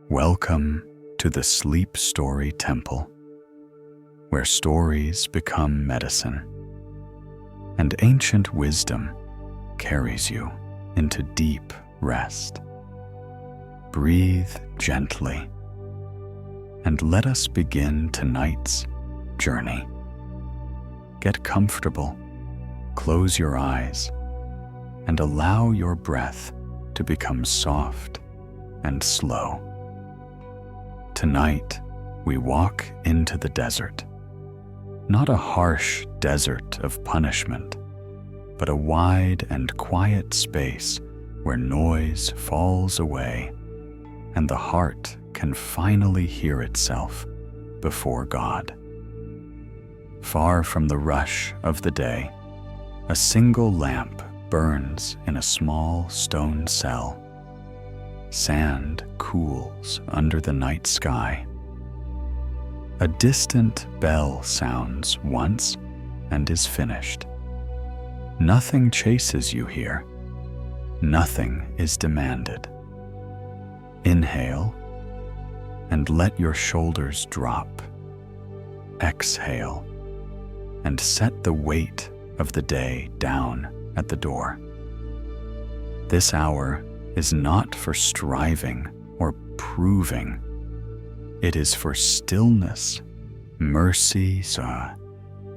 Welcome to the Sleep Story Temple, where stories become medicine, and ancient wisdom carries you into deep rest. Breathe gently, and let us begin tonight's journey. Get comfortable, close your eyes, and allow your breath to become soft and slow. Tonight, we walk into the desert. Not a harsh desert of punishment, but a wide and quiet space where noise falls away and the heart can finally hear itself before God. Far from the rush of the day, a single lamp burns in a small stone cell. Sand cools under the night sky. A distant bell sounds once and is finished. Nothing chases you here. Nothing is demanded. Inhale and let your shoulders drop. Exhale and set the weight of the day down at the door. This hour is not for striving or proving. It is for stillness, mercy,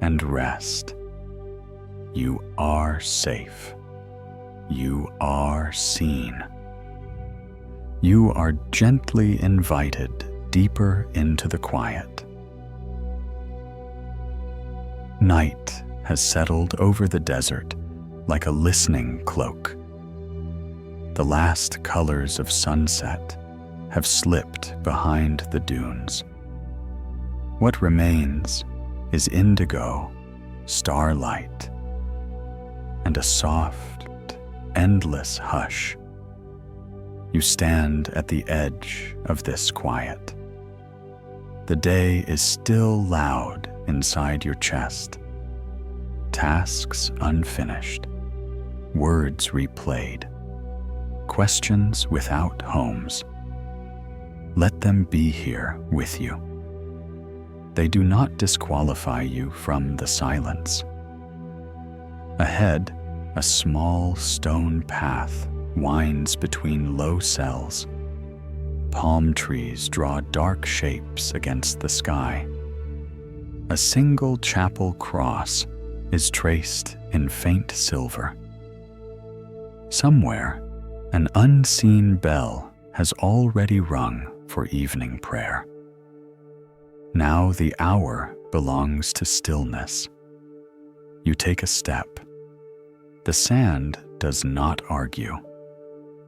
and rest. You are safe. You are seen. You are gently invited deeper into the quiet. Night has settled over the desert like a listening cloak. The last colors of sunset have slipped behind the dunes. What remains is indigo, starlight, and a soft, endless hush. You stand at the edge of this quiet. The day is still loud inside your chest. Tasks unfinished, words replayed, questions without homes. Let them be here with you. They do not disqualify you from the silence. Ahead, a small stone path winds between low cells. Palm trees draw dark shapes against the sky. A single chapel cross is traced in faint silver. Somewhere, an unseen bell has already rung for evening prayer. Now the hour belongs to stillness. You take a step. The sand does not argue.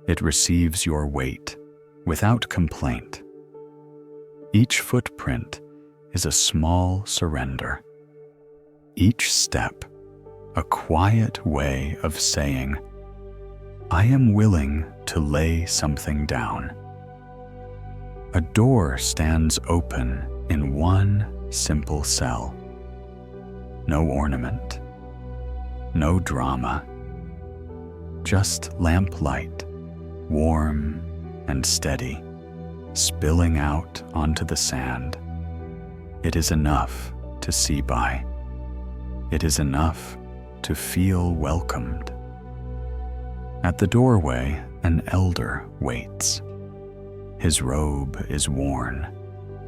It receives your weight without complaint. Each footprint is a small surrender. Each step, a quiet way of saying, I am willing to lay something down. A door stands open in one simple cell. No ornament, no drama, just lamplight, warm and steady, spilling out onto the sand. It is enough to see by. It is enough to feel welcomed. At the doorway, an elder waits. His robe is worn,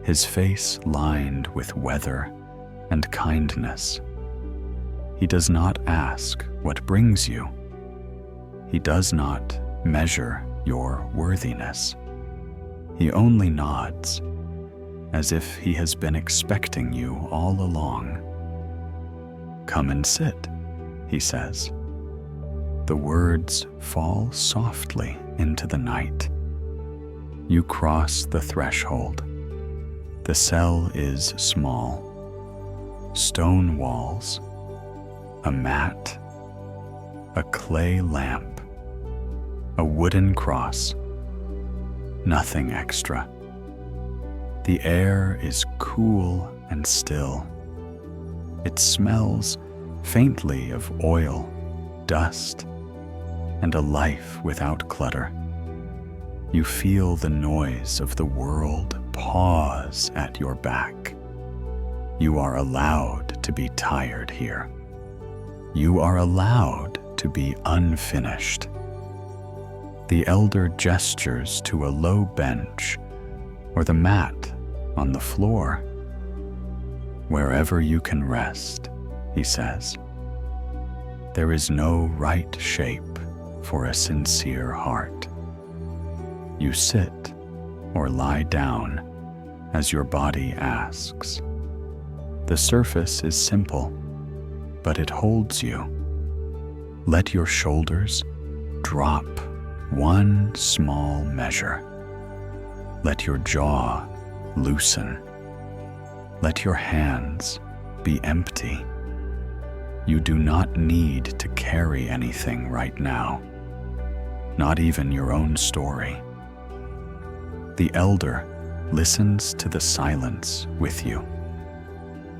his face lined with weather and kindness. He does not ask what brings you. He does not measure your worthiness. He only nods, as if he has been expecting you all along. Come and sit, he says. The words fall softly into the night. You cross the threshold. The cell is small. Stone walls, a mat, a clay lamp, a wooden cross. Nothing extra. The air is cool and still. It smells faintly of oil, dust, and a life without clutter. you feel the noise of the world pause at your back. You are allowed to be tired here. You are allowed to be unfinished. The elder gestures to a low bench or the mat on the floor. Wherever you can rest, he says. There is no right shape for a sincere heart. You sit or lie down as your body asks. The surface is simple, but it holds you. Let your shoulders drop one small measure. Let your jaw loosen. Let your hands be empty. You do not need to carry anything right now, not even your own story. The elder listens to the silence with you.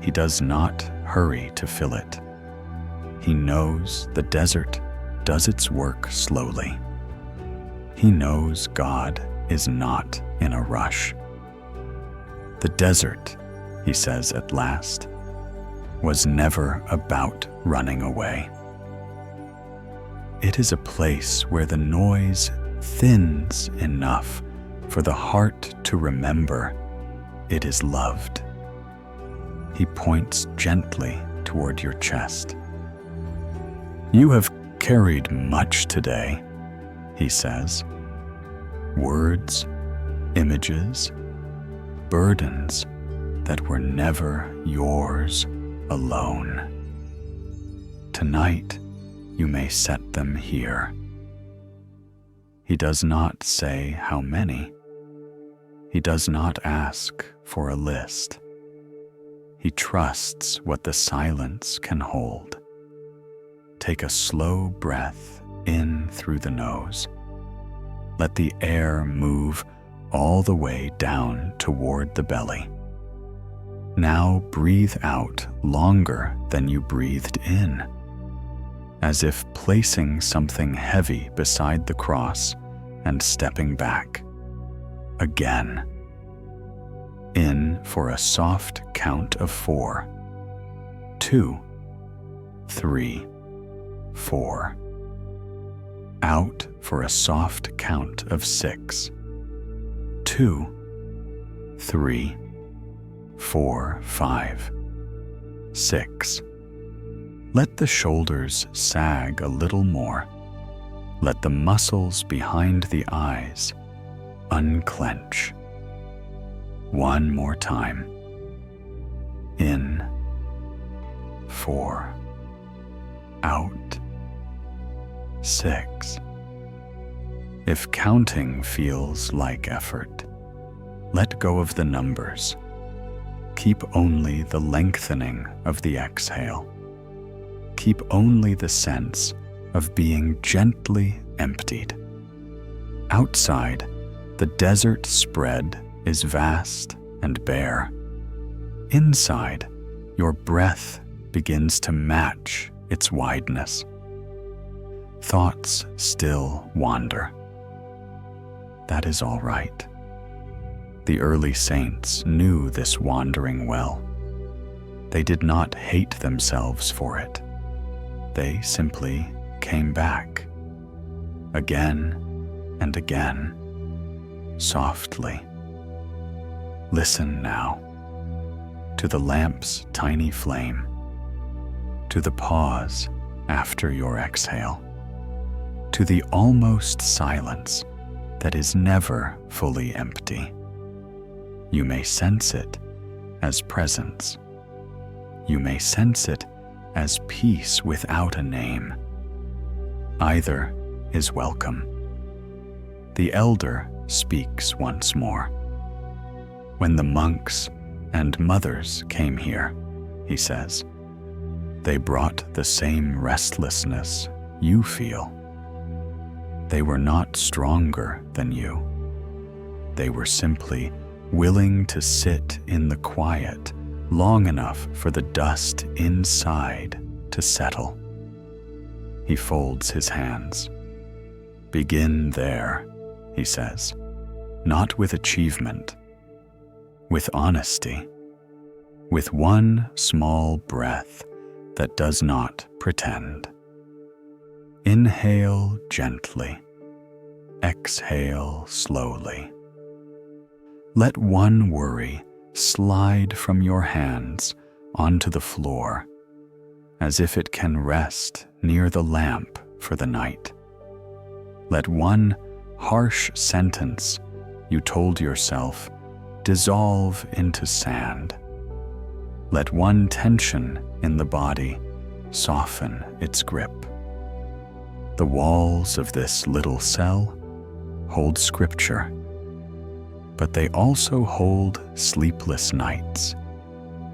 He does not hurry to fill it. He knows the desert does its work slowly. He knows God is not in a rush. The desert, he says at last, was never about running away. It is a place where the noise thins enough for the heart to remember it is loved. He points gently toward your chest. You have carried much today, he says. Words, images, burdens that were never yours alone. Tonight, you may set them here. He does not say how many. He does not ask for a list. He trusts what the silence can hold. Take a slow breath in through the nose. Let the air move all the way down toward the belly. Now breathe out longer than you breathed in, as if placing something heavy beside the cross and stepping back. Again. In for a soft count of 4. 2, 3, 4. Out for a soft count of 6. 2, 3, 4, 5, 6. Let the shoulders sag a little more. Let the muscles behind the eyes unclench. One more time. In. 4. Out. 6. If counting feels like effort, let go of the numbers. Keep only the lengthening of the exhale. Keep only the sense of being gently emptied. Outside, the desert spread is vast and bare. Inside, your breath begins to match its wideness. Thoughts still wander. That is all right. The early saints knew this wandering well. They did not hate themselves for it. They simply came back, again and again, softly. Listen now to the lamp's tiny flame, to the pause after your exhale, to the almost silence that is never fully empty. You may sense it as presence. You may sense it as peace without a name. Either is welcome. The elder speaks once more. When the monks and mothers came here, he says, they brought the same restlessness you feel. They were not stronger than you. They were simply willing to sit in the quiet long enough for the dust inside to settle. He folds his hands. Begin there, he says, not with achievement, with honesty, with one small breath that does not pretend. Inhale gently, exhale slowly. Let one worry slide from your hands onto the floor, as if it can rest near the lamp for the night. Let one harsh sentence you told yourself dissolve into sand. Let one tension in the body soften its grip. The walls of this little cell hold scripture, but they also hold sleepless nights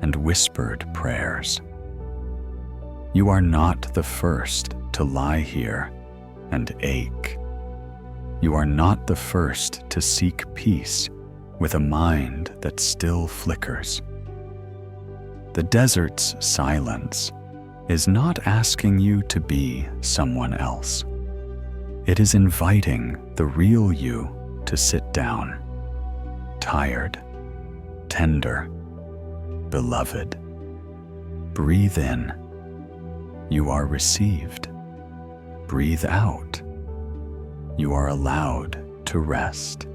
and whispered prayers. You are not the first to lie here and ache. You are not the first to seek peace with a mind that still flickers. The desert's silence is not asking you to be someone else. It is inviting the real you to sit down, tired, tender, beloved. Breathe in. You are received. Breathe out. You are allowed to rest.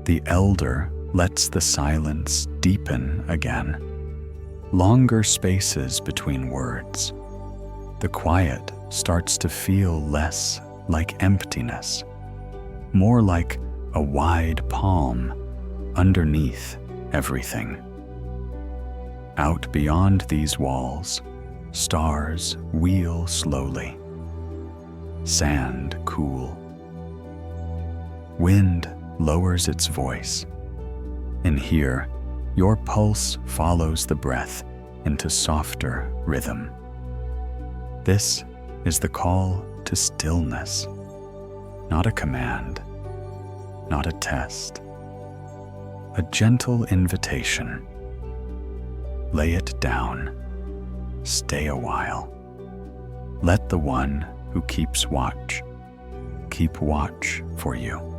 The elder lets the silence deepen again. Longer spaces between words. The quiet starts to feel less like emptiness, more like a wide palm underneath everything. Out beyond these walls, stars wheel slowly. Sand cool. Wind lowers its voice. In here, your pulse follows the breath into softer rhythm. This is the call to stillness, not a command, not a test, a gentle invitation. Lay it down. Stay a while. Let the one who keeps watch keep watch for you.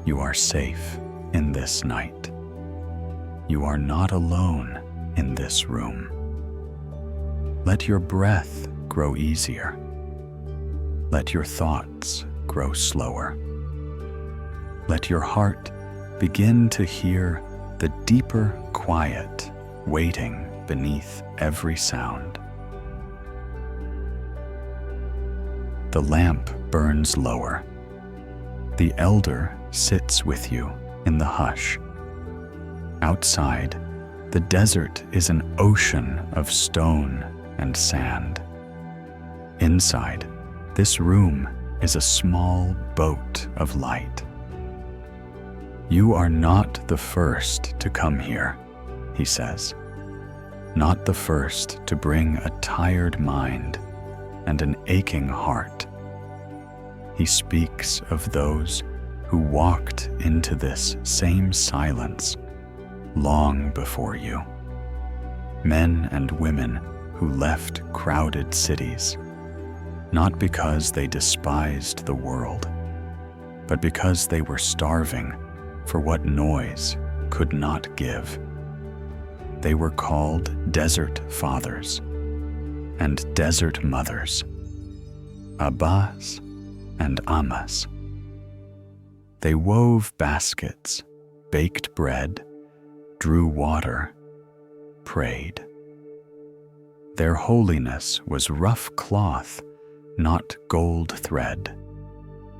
You are safe in this night. You are not alone in this room. Let your breath grow easier. Let your thoughts grow slower. Let your heart begin to hear the deeper quiet waiting beneath every sound. The lamp burns lower. The elder sits with you in the hush. Outside, the desert is an ocean of stone and sand. Inside, this room is a small boat of light. You are not the first to come here, he says. Not the first to bring a tired mind and an aching heart. He speaks of those who walked into this same silence long before you. Men and women who left crowded cities, not because they despised the world, but because they were starving for what noise could not give. They were called desert fathers and desert mothers, Abbas and Ammas. They wove baskets, baked bread, drew water, prayed. Their holiness was rough cloth, not gold thread.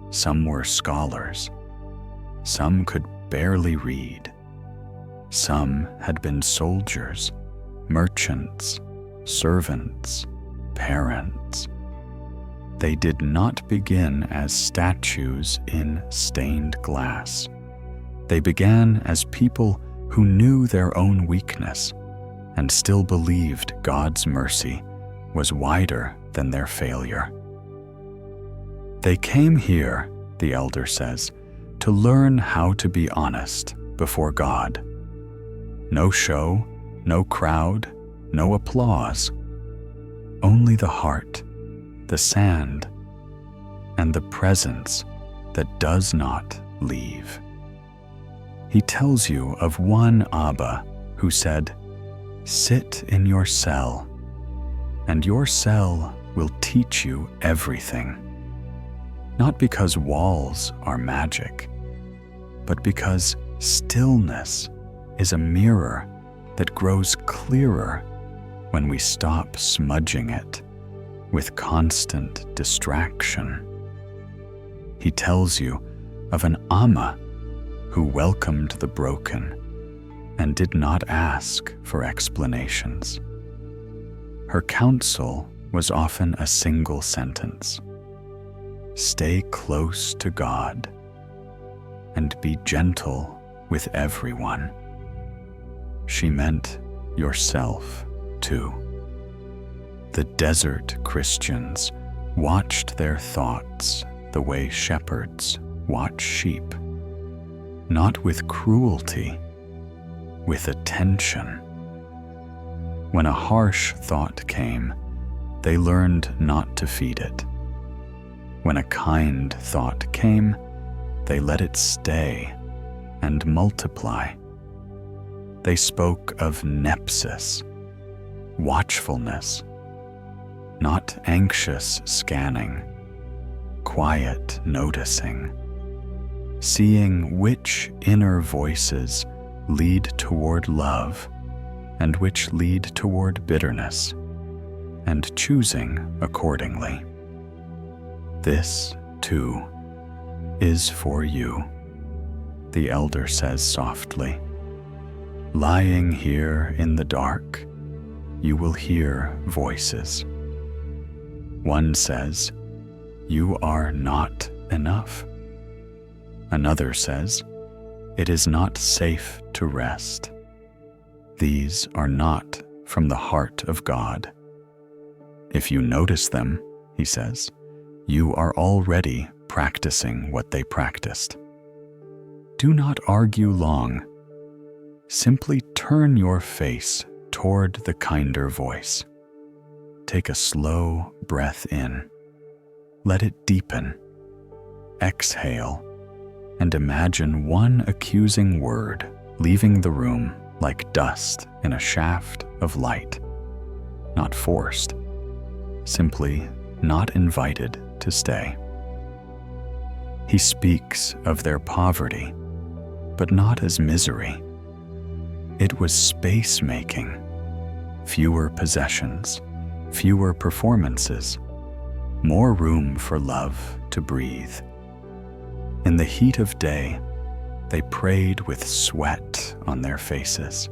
Some were scholars. Some could barely read. Some had been soldiers, merchants, servants, parents. They did not begin as statues in stained glass. They began as people who knew their own weakness and still believed God's mercy was wider than their failure. They came here, the elder says, to learn how to be honest before God. No show, no crowd, no applause. Only the heart, the sand, and the presence that does not leave. He tells you of one Abba who said, "Sit in your cell, and your cell will teach you everything." Not because walls are magic, but because stillness is a mirror that grows clearer when we stop smudging it with constant distraction. He tells you of an Amma who welcomed the broken and did not ask for explanations. Her counsel was often a single sentence: stay close to God and be gentle with everyone. She meant yourself too. The desert Christians watched their thoughts the way shepherds watch sheep, not with cruelty, with attention. When a harsh thought came, they learned not to feed it. When a kind thought came, they let it stay and multiply. They spoke of nepsis, watchfulness, not anxious scanning, quiet noticing, seeing which inner voices lead toward love and which lead toward bitterness, and choosing accordingly. This, too, is for you, the elder says softly. Lying here in the dark, you will hear voices. One says, "You are not enough." Another says, "It is not safe to rest." These are not from the heart of God. If you notice them, he says, you are already practicing what they practiced. Do not argue long. Simply turn your face toward the kinder voice. Take a slow breath in. Let it deepen. Exhale, and imagine one accusing word leaving the room like dust in a shaft of light. Not forced, simply not invited to stay. He speaks of their poverty, but not as misery. It was space-making, fewer possessions, fewer performances, more room for love to breathe. In the heat of day, they prayed with sweat on their faces.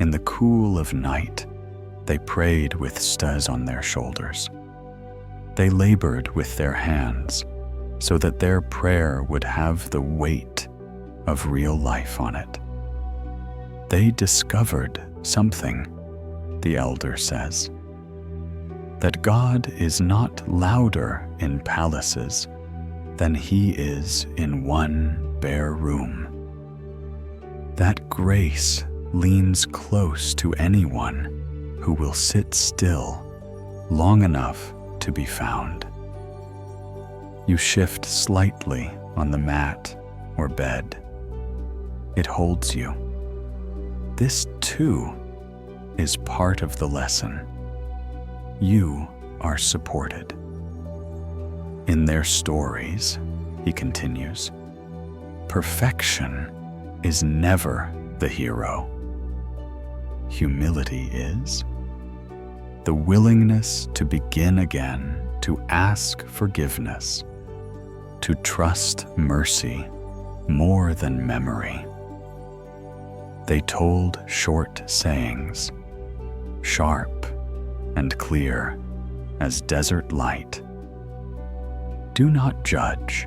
In the cool of night, they prayed with stas on their shoulders. They labored with their hands so that their prayer would have the weight of real life on it. They discovered something, the elder says, that God is not louder in palaces than he is in one bare room. That grace leans close to anyone who will sit still long enough to be found. You shift slightly on the mat or bed. It holds you. This too is part of the lesson. You are supported. In their stories, he continues, perfection is never the hero. Humility is. The willingness to begin again, to ask forgiveness, to trust mercy more than memory. They told short sayings, sharp and clear as desert light. Do not judge,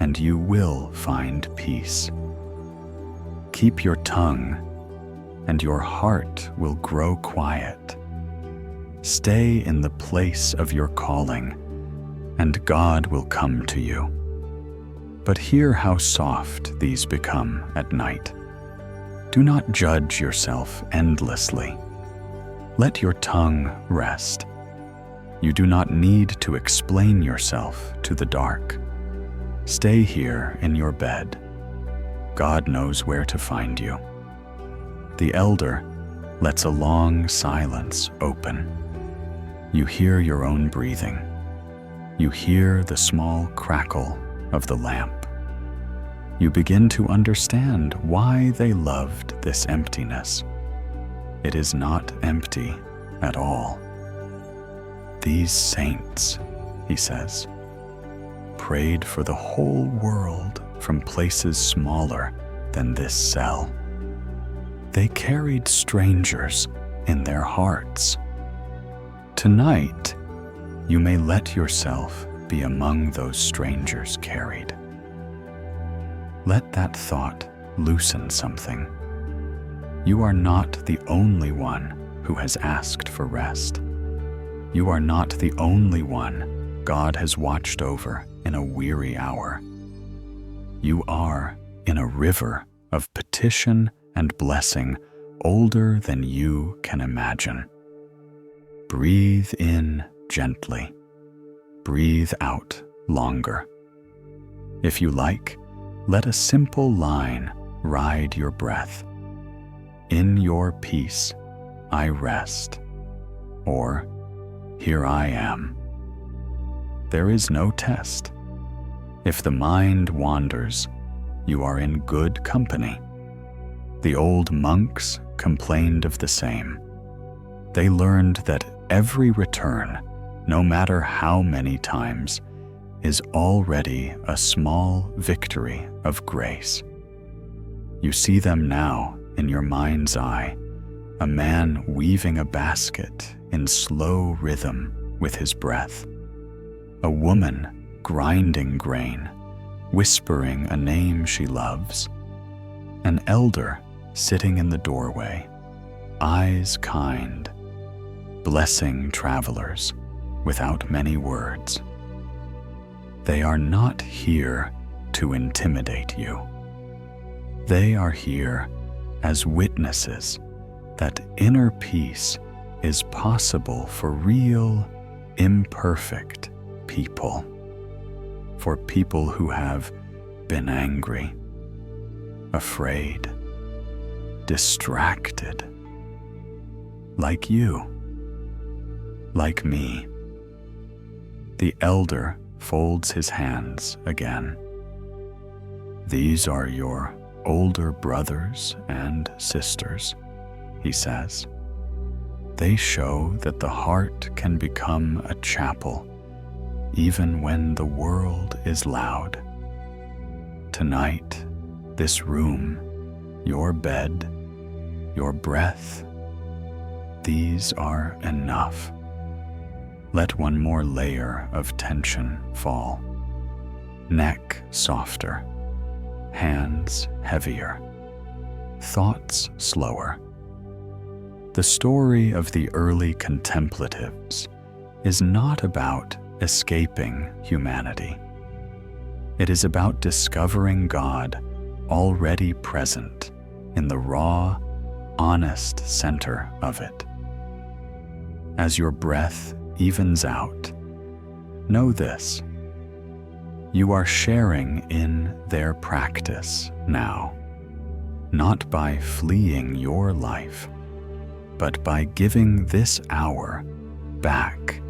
and you will find peace. Keep your tongue, and your heart will grow quiet. Stay in the place of your calling, and God will come to you. But hear how soft these become at night. Do not judge yourself endlessly. Let your tongue rest. You do not need to explain yourself to the dark. Stay here in your bed. God knows where to find you. The elder lets a long silence open. You hear your own breathing. You hear the small crackle of the lamp. You begin to understand why they loved this emptiness. It is not empty at all. These saints, he says, prayed for the whole world from places smaller than this cell. They carried strangers in their hearts. Tonight, you may let yourself be among those strangers carried. Let that thought loosen something. You are not the only one who has asked for rest. You are not the only one God has watched over in a weary hour. You are in a river of petition and blessing older than you can imagine. Breathe in gently. Breathe out longer. If you like, let a simple line ride your breath. In your peace, I rest. Or, here I am. There is no test. If the mind wanders, you are in good company. The old monks complained of the same. They learned that every return, no matter how many times, is already a small victory of grace. You see them now in your mind's eye, a man weaving a basket in slow rhythm with his breath, a woman grinding grain, whispering a name she loves, an elder sitting in the doorway, eyes kind, blessing travelers without many words. They are not here to intimidate you. They are here as witnesses that inner peace is possible for real, imperfect people, for people who have been angry, afraid, distracted, like you, like me. The elder folds his hands again. These are your older brothers and sisters, he says. They show that the heart can become a chapel even when the world is loud. Tonight, this room, your bed, your breath, these are enough. Let one more layer of tension fall. Neck softer, hands heavier, thoughts slower. The story of the early contemplatives is not about escaping humanity. It is about discovering God already present in the raw, honest center of it. As your breath evens out, know this: you are sharing in their practice now, not by fleeing your life, but by giving this hour back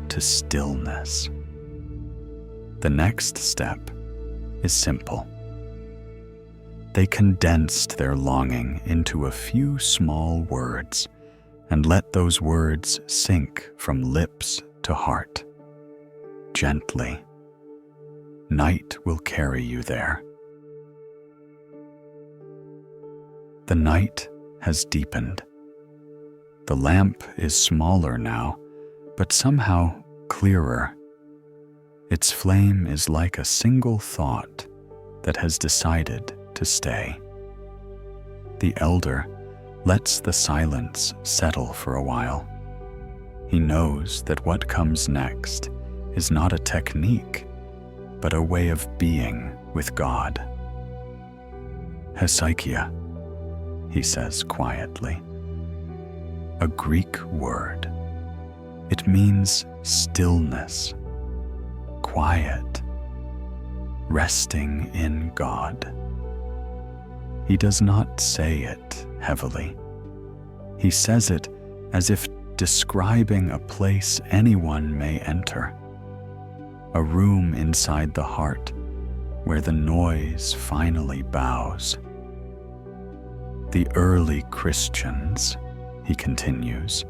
to stillness. The next step is simple. They condensed their longing into a few small words and let those words sink from lips to heart. Gently. Night will carry you there. The night has deepened. The lamp is smaller now, but somehow clearer. Its flame is like a single thought that has decided to stay. The elder lets the silence settle for a while. He knows that what comes next is not a technique, but a way of being with God. Hesychia, he says quietly. A Greek word. It means stillness, quiet. resting in God. He does not say it heavily. He says it as if describing a place anyone may enter, a room inside the heart where the noise finally bows. The early Christians, he continues,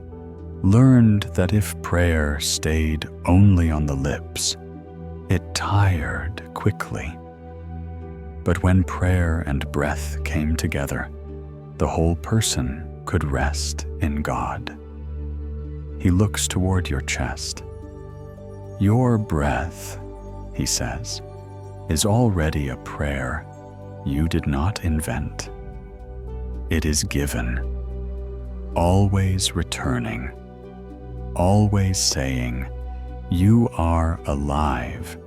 learned that if prayer stayed only on the lips, it tired quickly. But when prayer and breath came together, the whole person could rest in God. He looks toward your chest. Your breath, he says, is already a prayer you did not invent. It is given, always returning, always saying, you are alive,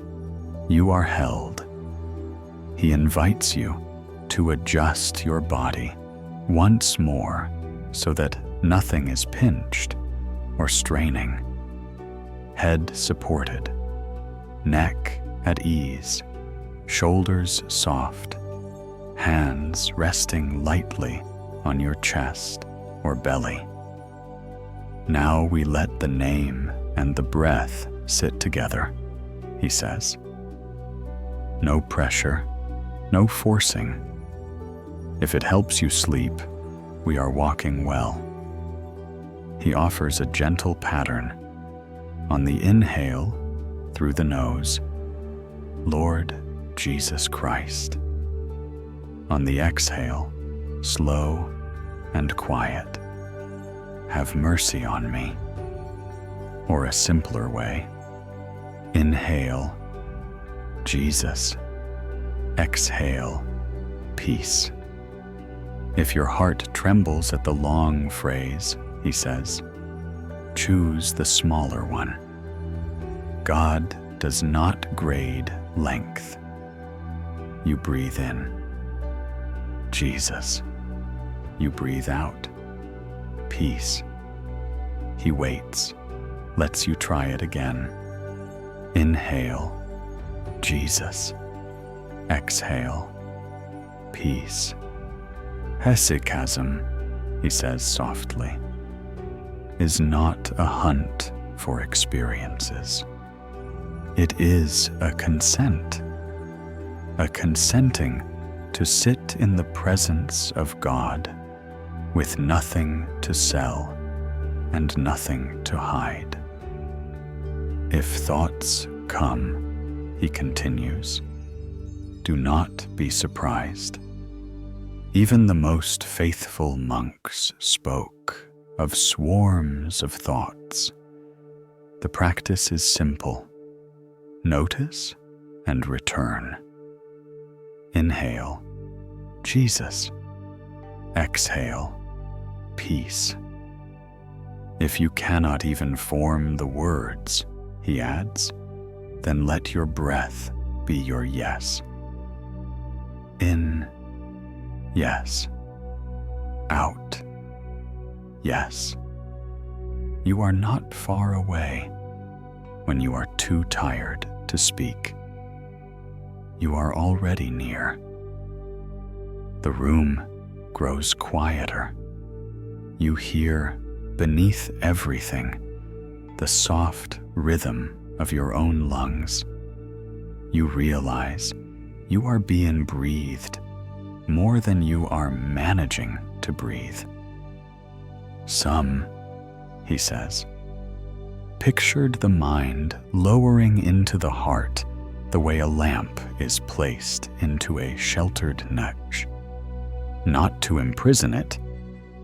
you are held. He invites you to adjust your body once more so that nothing is pinched or straining. Head supported, neck at ease, shoulders soft, hands resting lightly on your chest or belly. Now we let the name and the breath sit together, he says. No pressure, no forcing. If it helps you sleep, we are walking well. He offers a gentle pattern. On the inhale, through the nose, Lord Jesus Christ. On the exhale, slow and quiet, have mercy on me. Or a simpler way, inhale, Jesus. Exhale, peace. If your heart trembles at the long phrase, he says, choose the smaller one. God does not grade length. You breathe in, Jesus. You breathe out, peace. He waits, lets you try it again. Inhale, Jesus. Exhale, peace. Hesychasm, he says softly, is not a hunt for experiences. It is a consent, a consenting to sit in the presence of God with nothing to sell and nothing to hide. If thoughts come, he continues, do not be surprised. Even the most faithful monks spoke of swarms of thoughts. The practice is simple. Notice and return. Inhale, Jesus. Exhale, peace. If you cannot even form the words, he adds, then let your breath be your yes. In, yes. Out, yes. You are not far away when you are too tired to speak. You are already near. The room grows quieter. You hear, beneath everything, the soft rhythm of your own lungs. You realize you are being breathed more than you are managing to breathe. Some, he says, pictured the mind lowering into the heart the way a lamp is placed into a sheltered niche, not to imprison it,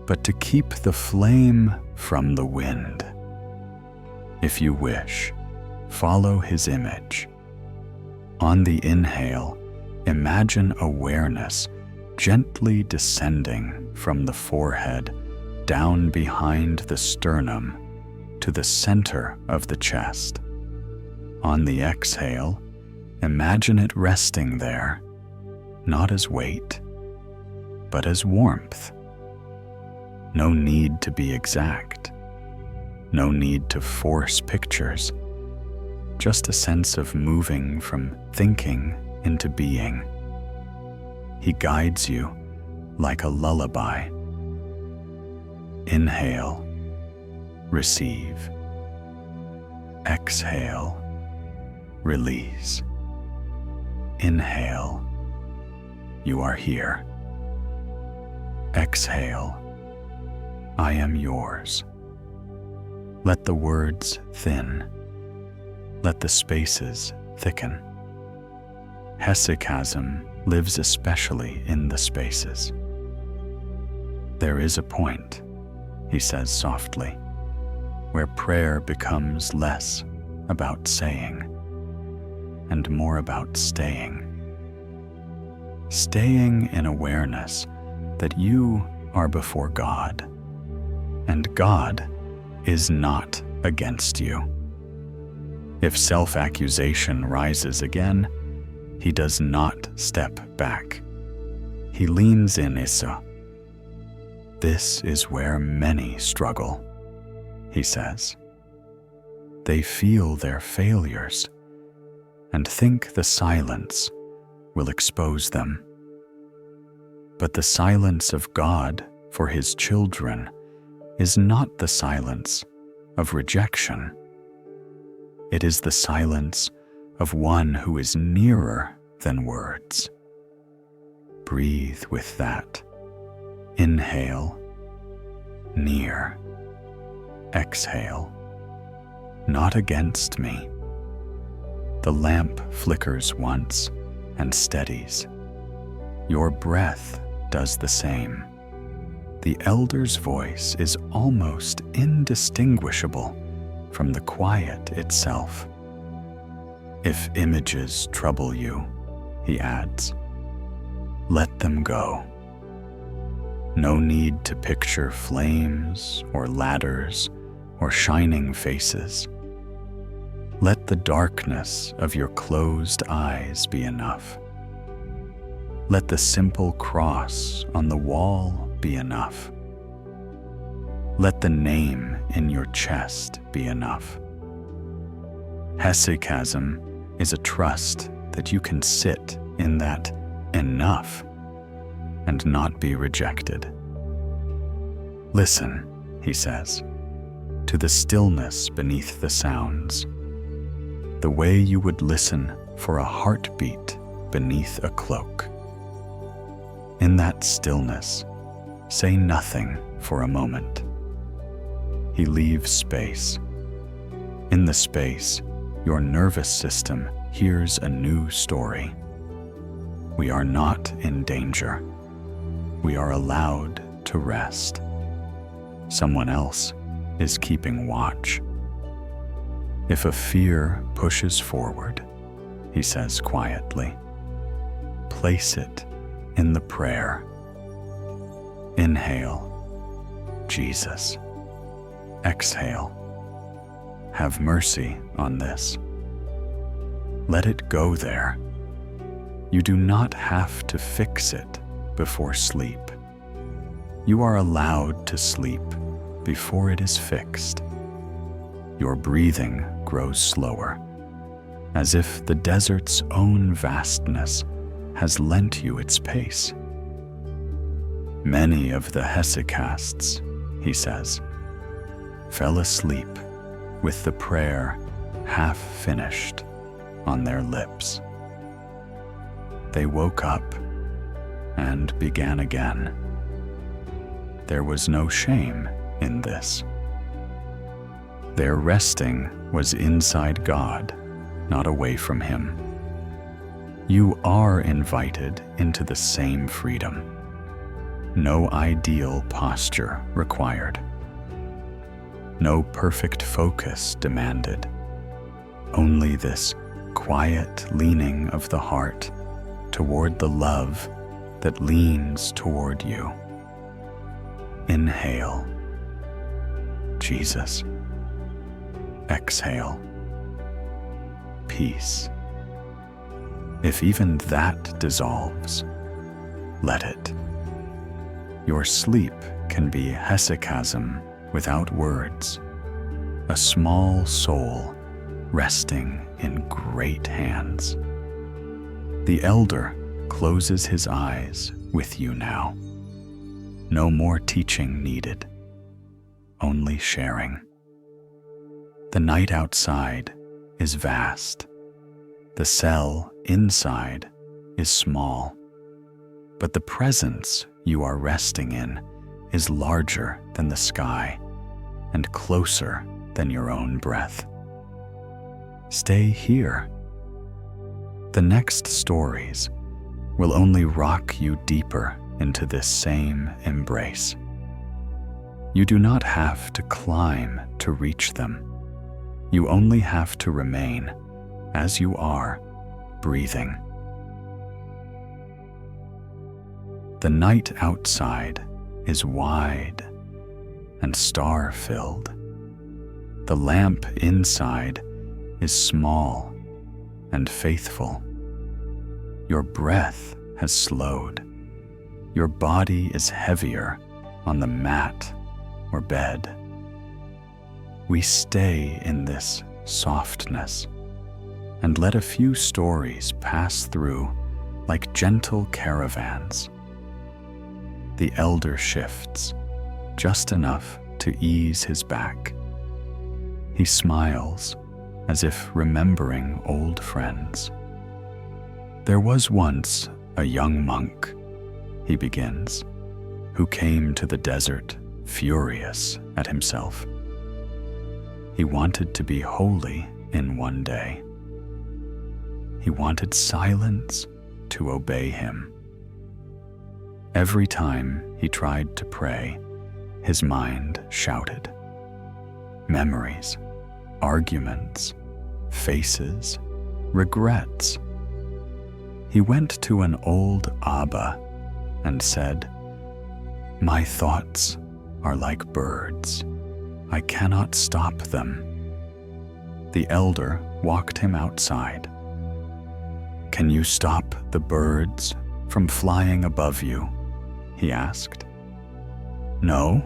but to keep the flame from the wind. If you wish, follow his image. On the inhale, imagine awareness gently descending from the forehead down behind the sternum to the center of the chest. On the exhale, imagine it resting there, not as weight, but as warmth. No need to be exact. No need to force pictures. Just a sense of moving from thinking into being. He guides you like a lullaby. Inhale, receive. Exhale, release. Inhale, you are here. Exhale, I am yours. Let the words thin. Let the spaces thicken. Hesychasm lives especially in the spaces. There is a point, he says softly, where prayer becomes less about saying and more about staying. Staying in awareness that you are before God, and God is not against you. If self-accusation rises again, he does not step back. He leans in Issa. This is where many struggle, he says. They feel their failures and think the silence will expose them. But the silence of God for his children is not the silence of rejection. It is the silence of one who is nearer than words. Breathe with that. Inhale, near. Exhale, not against me. The lamp flickers once and steadies. Your breath does the same. The elder's voice is almost indistinguishable from the quiet itself. If images trouble you, he adds, let them go. No need to picture flames or ladders or shining faces. Let the darkness of your closed eyes be enough. Let the simple cross on the wall be enough. Let the name in your chest be enough. Hesychasm is a trust that you can sit in that enough and not be rejected. Listen, he says, to the stillness beneath the sounds, the way you would listen for a heartbeat beneath a cloak. In that stillness, say nothing for a moment. He leaves space. In the space, your nervous system hears a new story. We are not in danger. We are allowed to rest. Someone else is keeping watch. If a fear pushes forward, he says quietly, place it in the prayer. Inhale, Jesus. Exhale, have mercy on this. Let it go there. You do not have to fix it before sleep. You are allowed to sleep before it is fixed. Your breathing grows slower, as if the desert's own vastness has lent you its pace. Many of the hesychasts, he says, fell asleep with the prayer half finished on their lips. They woke up and began again. There was no shame in this. Their resting was inside God, not away from Him. You are invited into the same freedom. No ideal posture required. No perfect focus demanded. Only this quiet leaning of the heart toward the love that leans toward you. Inhale, Jesus. Exhale, peace. If even that dissolves, let it. Your sleep can be hesychasm without words, a small soul resting in great hands. The elder closes his eyes with you now. No more teaching needed, only sharing. The night outside is vast. The cell inside is small. But the presence you are resting in is larger than the sky and closer than your own breath. Stay here. The next stories will only rock you deeper into this same embrace. You do not have to climb to reach them. You only have to remain as you are, breathing. The night outside is wide and star-filled. The lamp inside is small and faithful. Your breath has slowed. Your body is heavier on the mat or bed. We stay in this softness and let a few stories pass through like gentle caravans. The elder shifts just enough to ease his back. He smiles as if remembering old friends. There was once a young monk, he begins, who came to the desert furious at himself. He wanted to be holy in one day. He wanted silence to obey him. Every time he tried to pray, his mind shouted. Memories, arguments, faces, regrets. He went to an old Abba and said, "My thoughts are like birds. I cannot stop them." The elder walked him outside. "Can you stop the birds from flying above you?" he asked. "No,"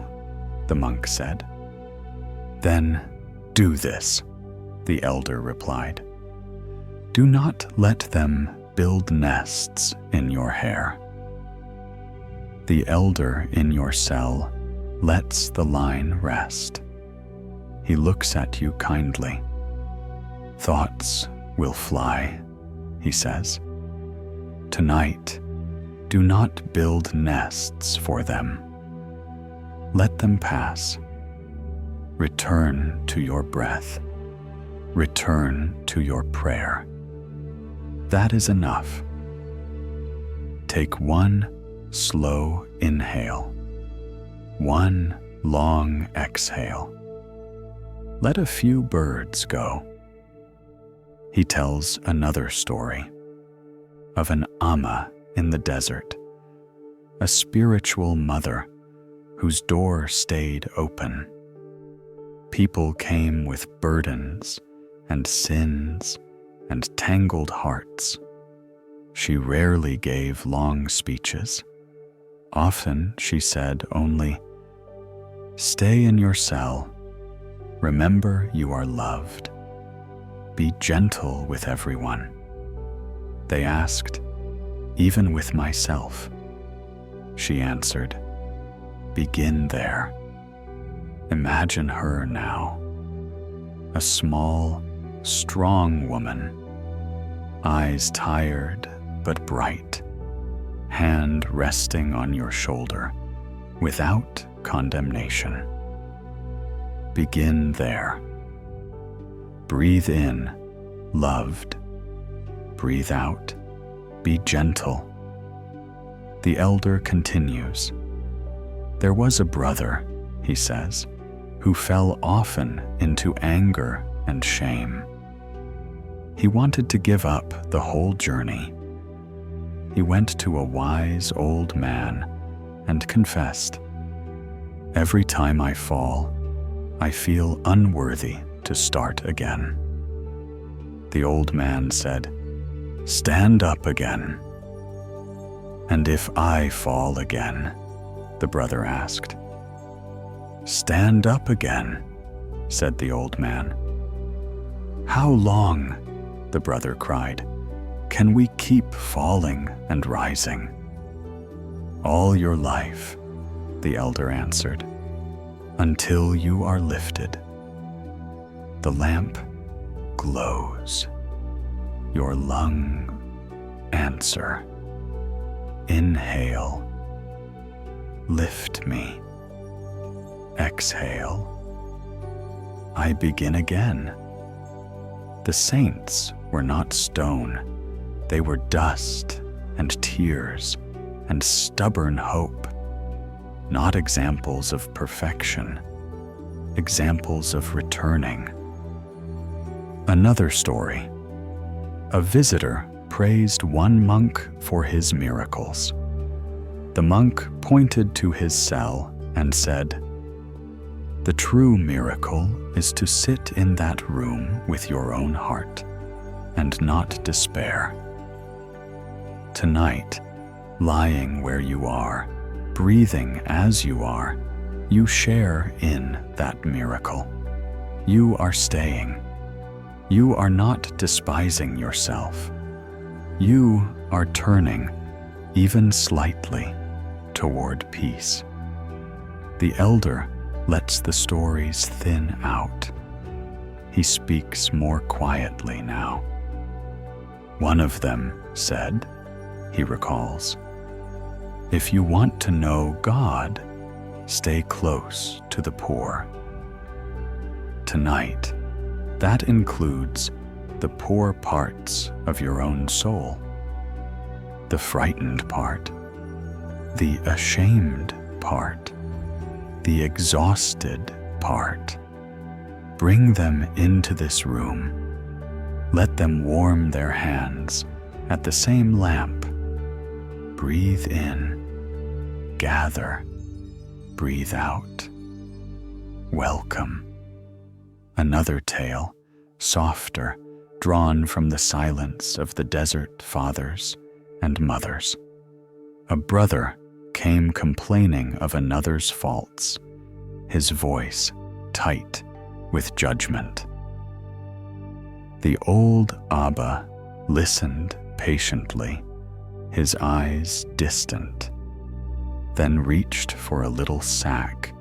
the monk said. "Then do this," the elder replied. "Do not let them build nests in your hair." The elder in your cell lets the line rest. He looks at you kindly. "Thoughts will fly," he says. "Tonight, do not build nests for them. Let them pass. Return to your breath. Return to your prayer. That is enough. Take one slow inhale, one long exhale. Let a few birds go." He tells another story of an Amma in the desert, a spiritual mother whose door stayed open. People came with burdens and sins and tangled hearts. She rarely gave long speeches. Often she said only, "Stay in your cell. Remember you are loved. Be gentle with everyone." They asked, "Even with myself?" She answered, "Begin there." Imagine her now, a small, strong woman, eyes tired but bright, hand resting on your shoulder without condemnation. Begin there. Breathe in, loved. Breathe out, be gentle. The elder continues. There was a brother, he says, who fell often into anger and shame. He wanted to give up the whole journey. He went to a wise old man and confessed, "Every time I fall, I feel unworthy to start again." The old man said, "Stand up again." "And if I fall again?" the brother asked. "Stand up again," said the old man. "How long?" the brother cried. can we keep falling and rising? All your life, the elder answered, until you are lifted. The lamp glows. Your lung answer. Inhale. Lift me. Exhale. I begin again. The saints were not stone. They were dust and tears and stubborn hope, not examples of perfection, examples of returning. Another story. A visitor praised one monk for his miracles. The monk pointed to his cell and said, "The true miracle is to sit in that room with your own heart and not despair. Tonight, lying where you are, breathing as you are, you share in that miracle. You are staying. You are not despising yourself. You are turning, even slightly, toward peace." The elder lets the stories thin out. He speaks more quietly now. One of them said, he recalls, "If you want to know God, stay close to the poor." Tonight, that includes the poor parts of your own soul, the frightened part, the ashamed part, the exhausted part. Bring them into this room. Let them warm their hands at the same lamp. Breathe in, gather, breathe out. Welcome. Another tale, softer, drawn from the silence of the desert fathers and mothers. A brother came complaining of another's faults, his voice tight with judgment. The old Abba listened patiently, his eyes distant, then reached for a little sack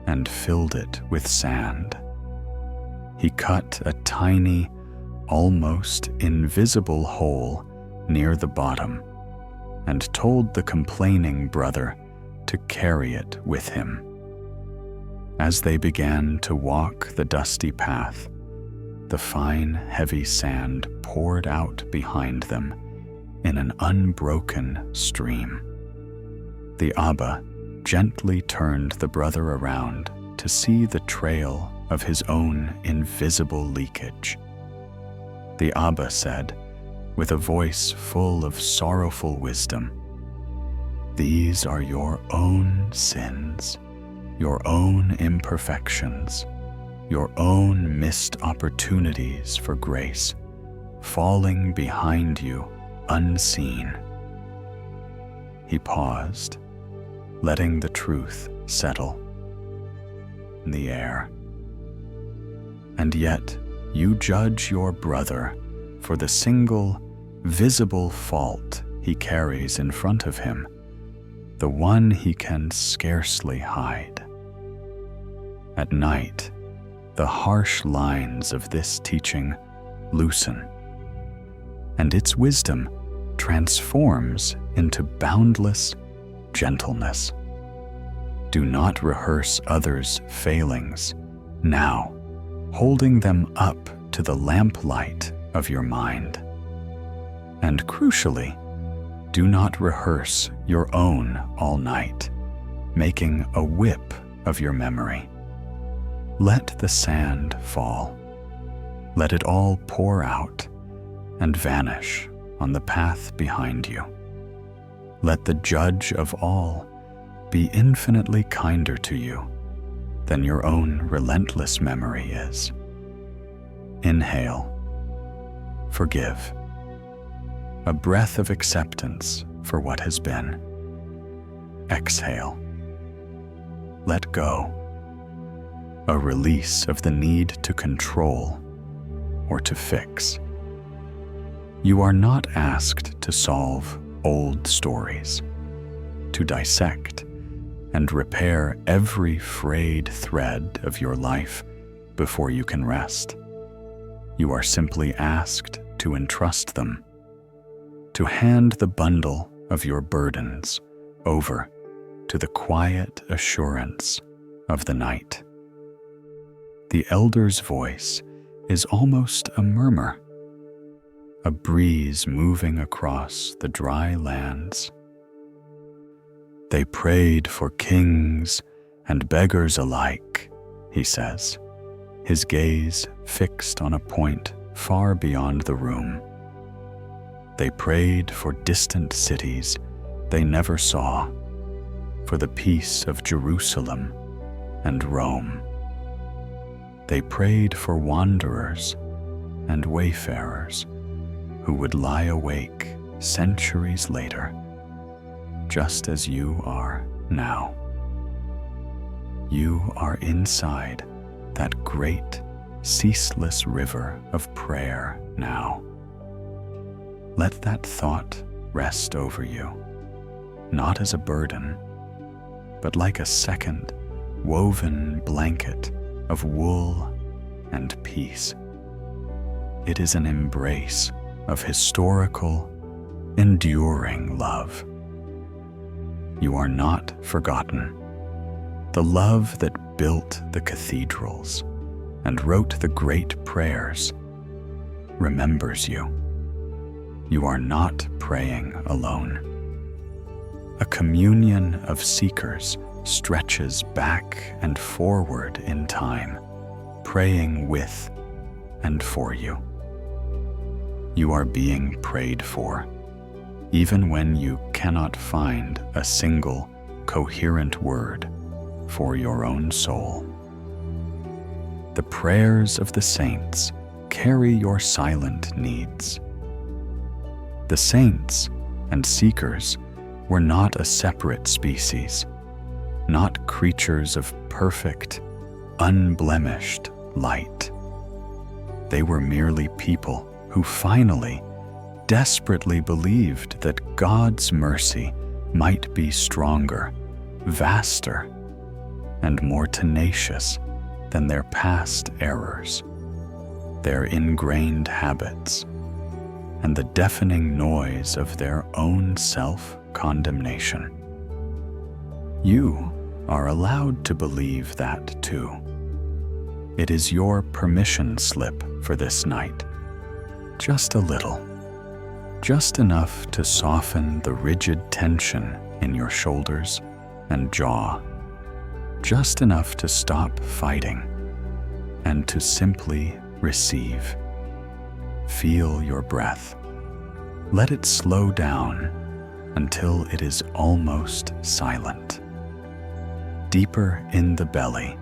and filled it with sand. He cut a tiny, almost invisible hole near the bottom and told the complaining brother to carry it with him. As they began to walk the dusty path, the fine, heavy sand poured out behind them in an unbroken stream. The Abba gently turned the brother around to see the trail of his own invisible leakage. The Abba said, with a voice full of sorrowful wisdom, "These are your own sins, your own imperfections, your own missed opportunities for grace, falling behind you unseen." He paused, letting the truth settle in the air. And yet you judge your brother for the single, visible fault he carries in front of him, the one he can scarcely hide. At night, the harsh lines of this teaching loosen, and its wisdom transforms into boundless gentleness. Do not rehearse others' failings now, holding them up to the lamplight of your mind. And crucially, do not rehearse your own all night, making a whip of your memory. Let the sand fall. Let it all pour out and vanish on the path behind you. Let the judge of all be infinitely kinder to you than your own relentless memory is. Inhale. Forgive. A breath of acceptance for what has been. Exhale. Let go. A release of the need to control or to fix. You are not asked to solve old stories, to dissect and repair every frayed thread of your life before you can rest. You are simply asked to entrust them, to hand the bundle of your burdens over to the quiet assurance of the night. The elder's voice is almost a murmur, a breeze moving across the dry lands. They prayed for kings and beggars alike, he says, his gaze fixed on a point far beyond the room. They prayed for distant cities they never saw, for the peace of Jerusalem and Rome. They prayed for wanderers and wayfarers who would lie awake centuries later, just as you are now. You are inside that great, ceaseless river of prayer now. Let that thought rest over you, not as a burden, but like a second, woven blanket of wool and peace. It is an embrace of historical, enduring love. You are not forgotten. The love that built the cathedrals and wrote the great prayers remembers you. You are not praying alone. A communion of seekers stretches back and forward in time, praying with and for you. You are being prayed for, even when you cannot find a single coherent word for your own soul. The prayers of the saints carry your silent needs. The saints and seekers were not a separate species, not creatures of perfect, unblemished light. They were merely people who finally, desperately believed that God's mercy might be stronger, vaster, and more tenacious than their past errors, their ingrained habits, and the deafening noise of their own self-condemnation. You are allowed to believe that too. It is your permission slip for this night. Just a little. Just enough to soften the rigid tension in your shoulders and jaw. Just enough to stop fighting and to simply receive. Feel your breath. Let it slow down until it is almost silent. Deeper in the belly,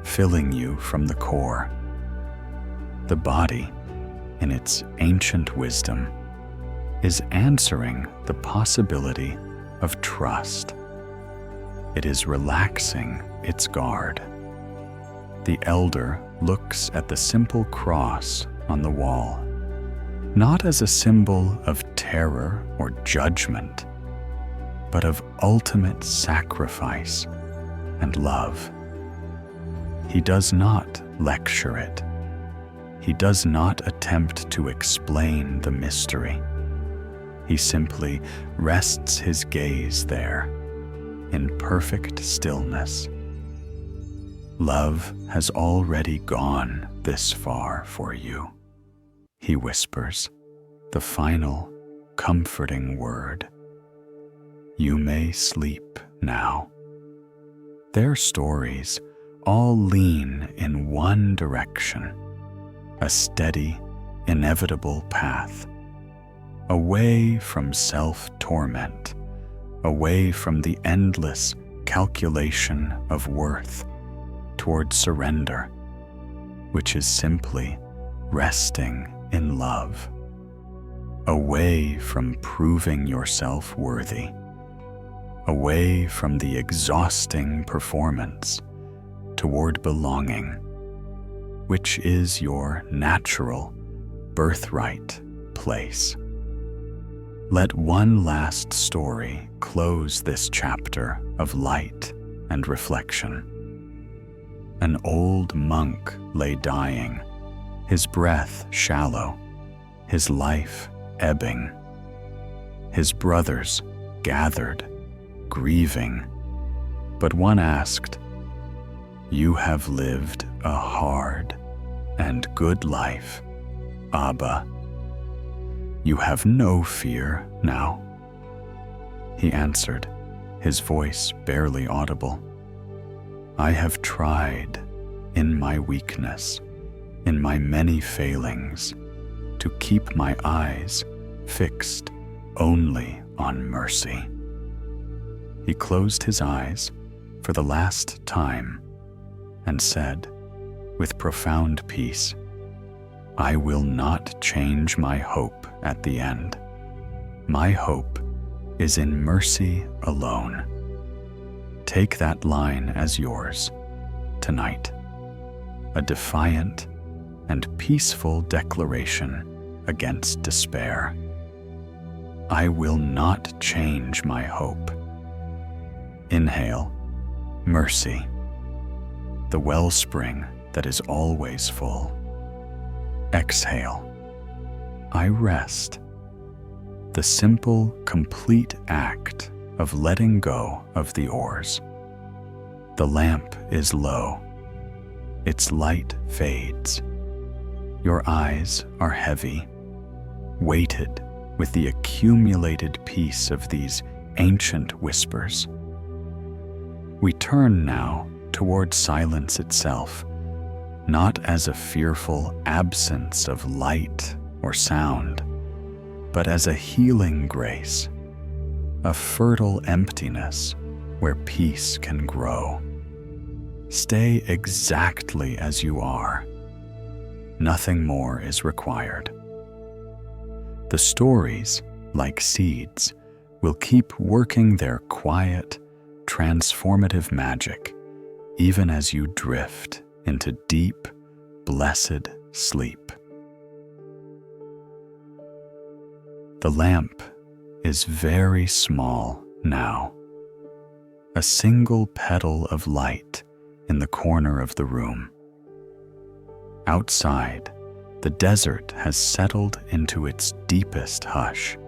filling you from the core. The body, in its ancient wisdom, is answering the possibility of trust. It is relaxing its guard. The elder looks at the simple cross on the wall, not as a symbol of terror or judgment, but of ultimate sacrifice and love. He does not lecture it. He does not attempt to explain the mystery. He simply rests his gaze there, in perfect stillness. Love has already gone this far for you, he whispers, the final, comforting word. You may sleep now. Their stories all lean in one direction, a steady, inevitable path, away from self-torment, away from the endless calculation of worth, toward surrender, which is simply resting in love, away from proving yourself worthy, away from the exhausting performance, toward belonging, which is your natural, birthright place. Let one last story close this chapter of light and reflection. An old monk lay dying, his breath shallow, his life ebbing. His brothers gathered, grieving, but one asked, "You have lived a hard and good life, Abba. You have no fear now." He answered, his voice barely audible, "I have tried in my weakness, in my many failings, to keep my eyes fixed only on mercy." He closed his eyes for the last time and said, with profound peace, "I will not change my hope at the end. My hope is in mercy alone." Take that line as yours tonight, a defiant and peaceful declaration against despair. I will not change my hope. Inhale, mercy, the wellspring that is always full. Exhale, I rest, the simple, complete act of letting go of the oars. The lamp is low, its light fades. Your eyes are heavy, weighted with the accumulated peace of these ancient whispers. We turn now toward silence itself, not as a fearful absence of light or sound, but as a healing grace, a fertile emptiness where peace can grow. Stay exactly as you are. Nothing more is required. The stories, like seeds, will keep working their quiet, transformative magic even as you drift into deep, blessed sleep. The lamp is very small now, a single petal of light in the corner of the room. Outside, the desert has settled into its deepest hush.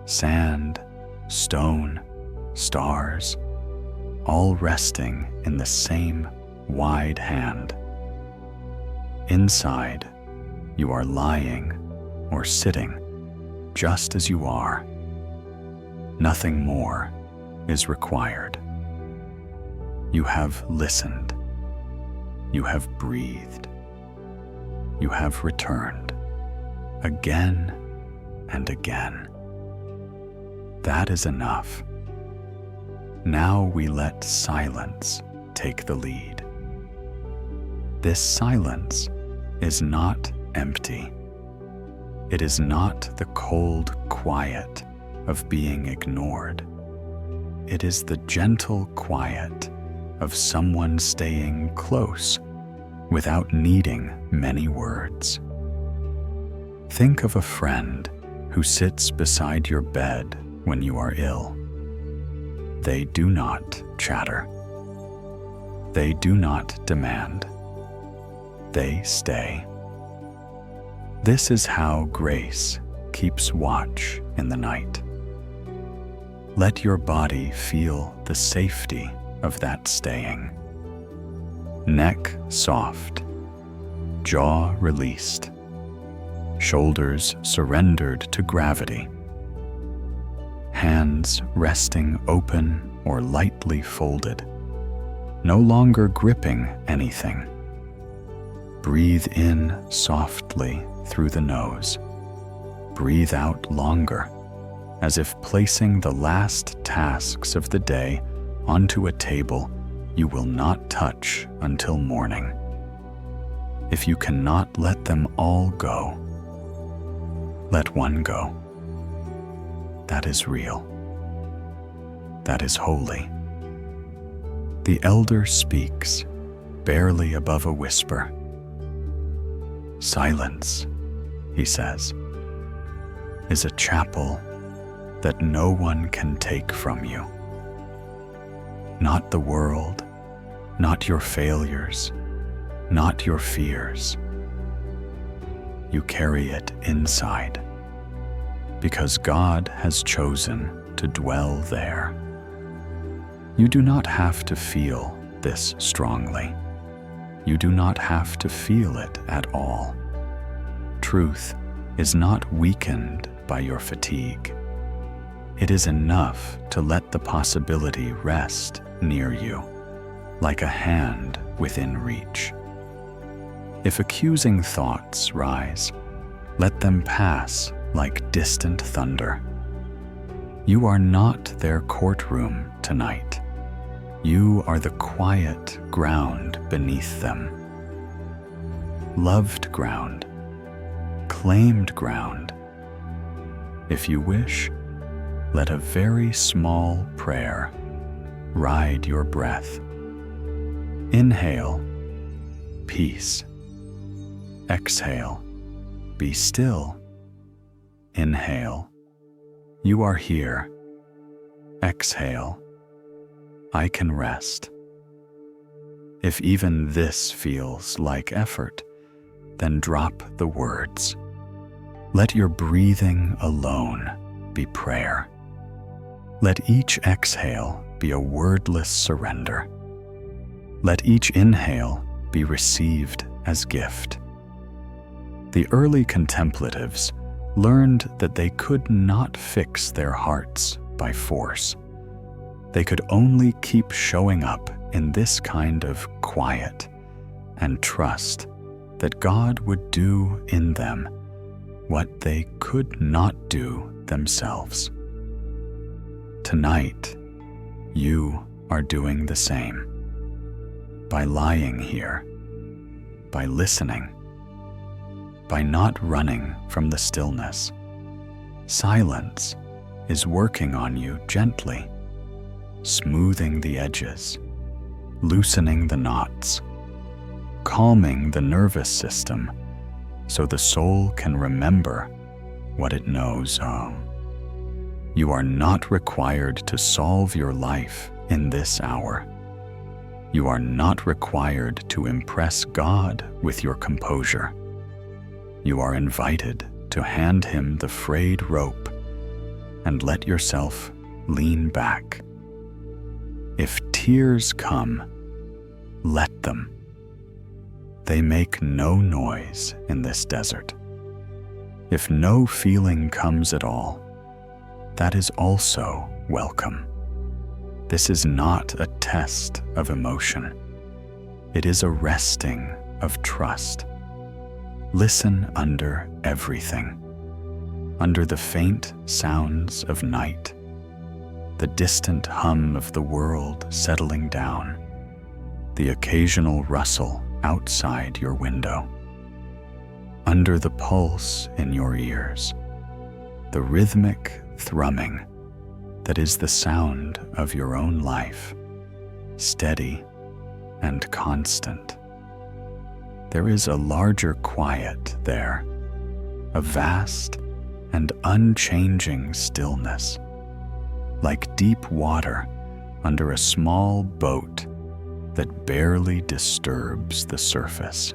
Sand, stone, stars, all resting in the same wide hand. Inside, you are lying or sitting just as you are. Nothing more is required. You have listened. You have breathed. You have returned again and again. That is enough. Now we let silence take the lead. This silence is not empty. It is not the cold quiet of being ignored. It is the gentle quiet of someone staying close without needing many words. Think of a friend who sits beside your bed when you are ill. They do not chatter. They do not demand. They stay. This is how grace keeps watch in the night. Let your body feel the safety of that staying. Neck soft, jaw released, shoulders surrendered to gravity, hands resting open or lightly folded, no longer gripping anything. Breathe in softly through the nose. Breathe out longer, as if placing the last tasks of the day onto a table you will not touch until morning. If you cannot let them all go, let one go. That is real. That is holy. The elder speaks, barely above a whisper. Silence, he says. is a chapel that no one can take from you. Not the world, not your failures, not your fears. You carry it inside because God has chosen to dwell there. You do not have to feel this strongly. You do not have to feel it at all. Truth is not weakened by your fatigue. It is enough to let the possibility rest near you, like a hand within reach. If accusing thoughts rise, let them pass like distant thunder. You are not their courtroom tonight. You are the quiet ground beneath them. Loved ground, claimed ground. If you wish, let a very small prayer ride your breath. Inhale, peace. Exhale, be still. Inhale, you are here. Exhale, I can rest. If even this feels like effort, then drop the words. Let your breathing alone be prayer. Let each exhale be a wordless surrender. Let each inhale be received as gift. The early contemplatives learned that they could not fix their hearts by force. They could only keep showing up in this kind of quiet and trust that God would do in them what they could not do themselves. Tonight, you are doing the same. By lying here, by listening, by not running from the stillness. Silence is working on you gently, smoothing the edges, loosening the knots, calming the nervous system so the soul can remember what it knows. You are not required to solve your life in this hour. You are not required to impress God with your composure. You are invited to hand Him the frayed rope and let yourself lean back. If tears come, let them. They make no noise in this desert. If no feeling comes at all, that is also welcome. This is not a test of emotion. It is a resting of trust. Listen under everything, under the faint sounds of night, the distant hum of the world settling down, the occasional rustle outside your window, under the pulse in your ears, the rhythmic thrumming that is the sound of your own life, steady and constant. There is a larger quiet there, a vast and unchanging stillness, like deep water under a small boat that barely disturbs the surface.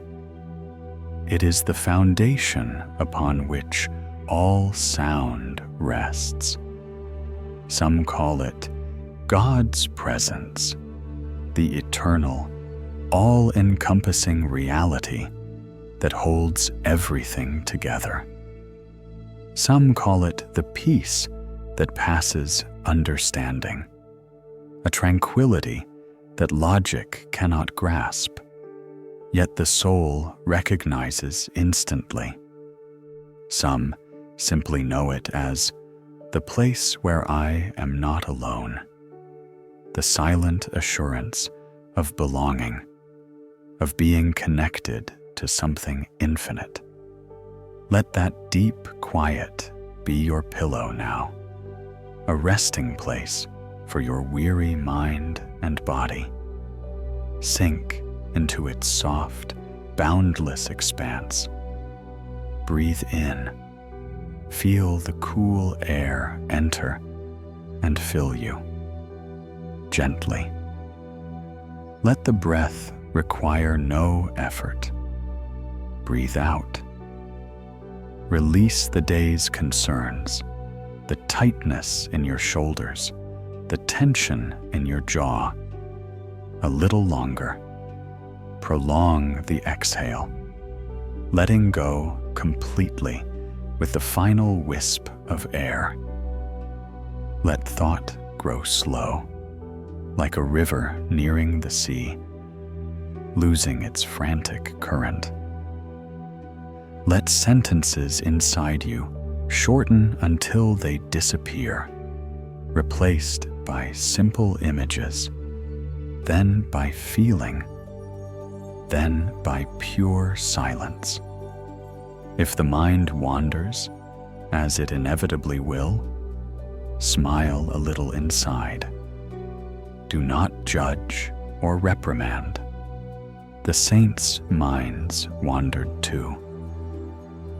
It is the foundation upon which all sound rests. Some call it God's presence, the eternal, all-encompassing reality that holds everything together. Some call it the peace that passes understanding, a tranquility that logic cannot grasp, yet the soul recognizes instantly. Some simply know it as the place where I am not alone, the silent assurance of belonging, of being connected to something infinite. Let that deep quiet be your pillow now, a resting place for your weary mind and body. Sink into its soft, boundless expanse. Breathe in, feel the cool air enter and fill you. Gently. Let the breath require no effort. Breathe out. Release the day's concerns, the tightness in your shoulders, the tension in your jaw. A little longer. Prolong the exhale, letting go completely with the final wisp of air. Let thought grow slow, like a river nearing the sea, losing its frantic current. Let sentences inside you shorten until they disappear, replaced by simple images, then by feeling, then by pure silence. If the mind wanders, as it inevitably will, smile a little inside. Do not judge or reprimand. The saints' minds wandered too.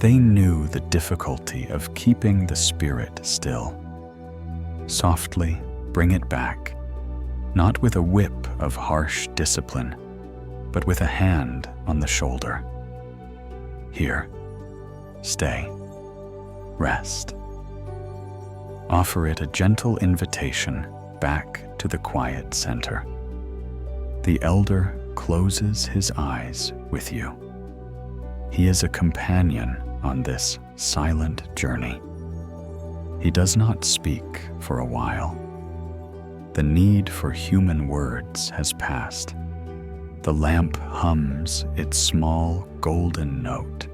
They knew the difficulty of keeping the spirit still. Softly bring it back, not with a whip of harsh discipline, but with a hand on the shoulder. Here, stay, rest. Offer it a gentle invitation back to the quiet center. The elder closes his eyes with you. He is a companion on this silent journey. He does not speak for a while. The need for human words has passed. The lamp hums its small golden note,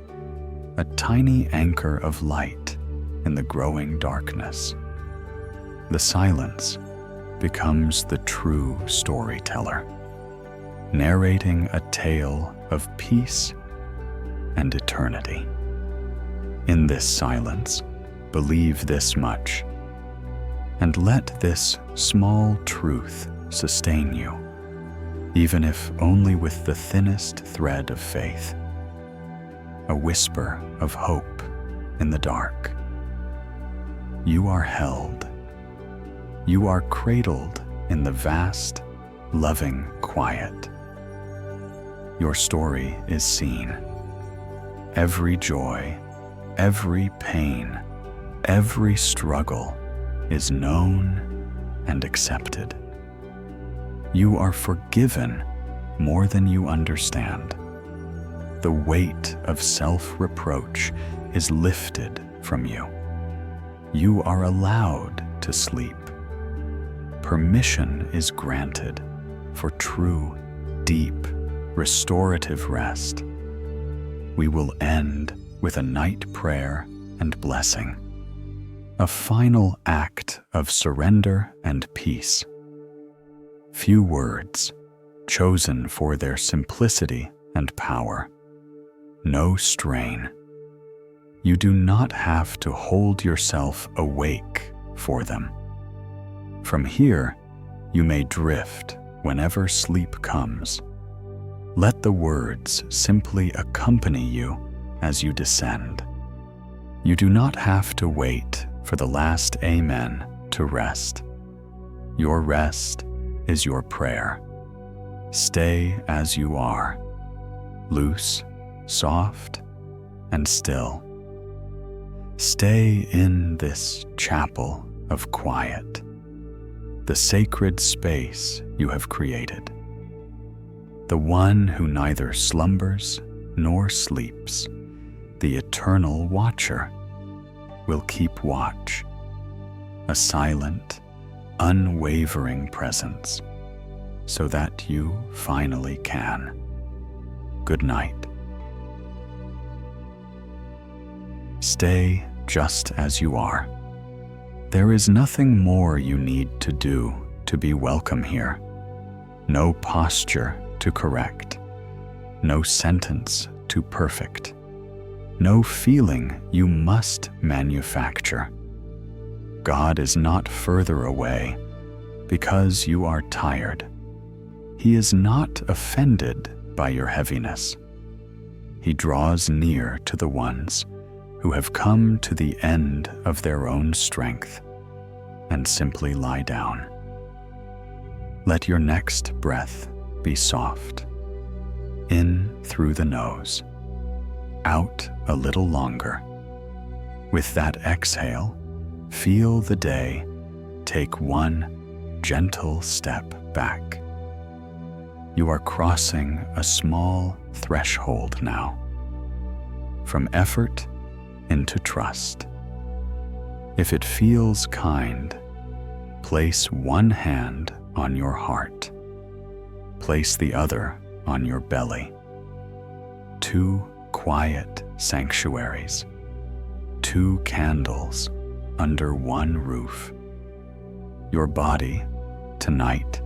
a tiny anchor of light in the growing darkness. The silence becomes the true storyteller, narrating a tale of peace and eternity. In this silence, believe this much, and let this small truth sustain you, even if only with the thinnest thread of faith, a whisper of hope in the dark. You are held. You are cradled in the vast, loving quiet. Your story is seen. Every joy, every pain, every struggle is known and accepted. You are forgiven more than you understand. The weight of self-reproach is lifted from you. You are allowed to sleep. Permission is granted for true, deep, restorative rest. We will end with a night prayer and blessing, a final act of surrender and peace. Few words, chosen for their simplicity and power. No strain. You do not have to hold yourself awake for them. From here, you may drift whenever sleep comes. Let the words simply accompany you as you descend. You do not have to wait for the last amen to rest. Your rest is your prayer. Stay as you are, loose, soft, and still. Stay in this chapel of quiet, the sacred space you have created. The one who neither slumbers nor sleeps, the eternal watcher, will keep watch, a silent, unwavering presence, so that you finally can. Good night. Stay just as you are. There is nothing more you need to do to be welcome here. No posture to correct, no sentence to perfect, no feeling you must manufacture. God is not further away because you are tired. He is not offended by your heaviness. He draws near to the ones who have come to the end of their own strength and simply lie down. Let your next breath be soft. In through the nose, out a little longer. With that exhale, feel the day take one gentle step back. You are crossing a small threshold now, from effort into trust. If it feels kind, place one hand on your heart. Place the other on your belly. Two quiet sanctuaries. Two candles under one roof. Your body, tonight,